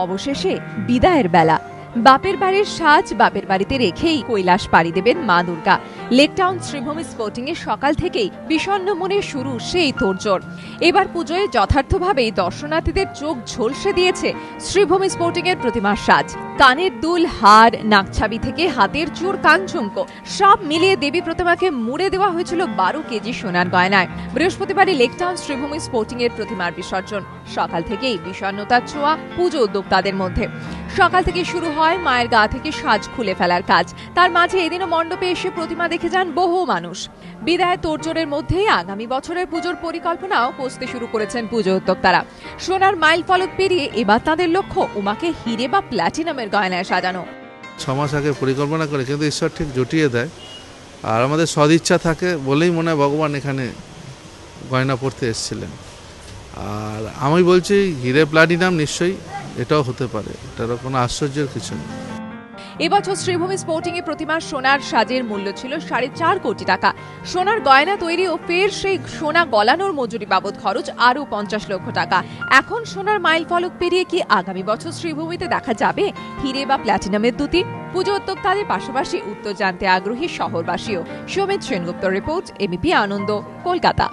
অবশেষে বিদায়ের বেলা। বাপের বাড়ির সাজ বাপের বাড়িতে রেখেই কৈলাস পাড়ি দেবেন মা দুর্গা। লেকটাউন শ্রীভূমি স্পোর্টিং এ সকাল থেকেই বিষণ্ণ মনে শুরু সেই তোড়জোড়। এবার পুজোয় যথার্থভাবেই দর্শনার্থীদের চোখ ঝলসে দিয়েছে শ্রীভূমি স্পোর্টিং এর প্রতিমার সাজ। কানের দুল, হার, নাকছাবি থেকে হাতের চূড়, কানঝুমকো সব মিলিয়ে দেবী প্রতিমাকে মুড়ে দেওয়া হয়েছিল 12 কেজি সোনার গয়নায়। বৃহস্পতিবারই লেকটাউন শ্রীভূমি স্পোর্টিং এর প্রতিমার বিসর্জন। সকাল থেকেই বিষণ্ণতার ছোঁয়া পুজো উদ্যোক্তাদের মধ্যে। সকাল থেকে শুরু হয় মায়ের গা থেকে সাজ খুলে ফেলার কাজ। তার মাঝে এদিনও মণ্ডপে এসে প্রতিমা দেখে যান বহু মানুষ। বিদায় তোড়জোড়ের মধ্যেই আগামী বছরের পুজোর পরিকল্পনাও কষতে শুরু করেছেন পুজো উদ্যোক্তারা। সোনার মাইল ফলক পেরিয়ে এবার তাদের লক্ষ্য উমাকে হিরে বা প্ল্যাটিনামের গয়নায় সাজানো। 6 মাস আগে পরিকল্পনা করে, কিন্তু ঈশ্বর ঠিক জুটিয়ে দেয়। আর আমাদের সদিচ্ছা থাকে বলেই মনে হয় ভগবান এখানে গয়না পড়তে এসেছিলেন। আর আমি বলছি হিরে প্ল্যাটিনাম নিশ্চয়ই এটাও হতে পারে, এটার কোনো আশ্চর্যের কিছু নেই। এবছর শ্রীভূমি স্পোর্টিং এ প্রতিমার সোনার সাজের মূল্য ছিল 4.5 কোটি টাকা। সোনার গয়না তৈরি ও ফের সেই সোনা গলানোর মজুরি বাবদ খরচ আরও 50 লক্ষ টাকা। এখন সোনার মাইল ফলক পেরিয়ে কি আগামী বছর শ্রীভূমিতে দেখা যাবে হিরে বা প্ল্যাটিনামের দুটি? পুজো উদ্যোক্তাদের পাশাপাশি উত্তর জানতে আগ্রহী শহরবাসীও। সমিত সেনগুপ্ত রিপোর্ট, এবিপি আনন্দ, কলকাতা।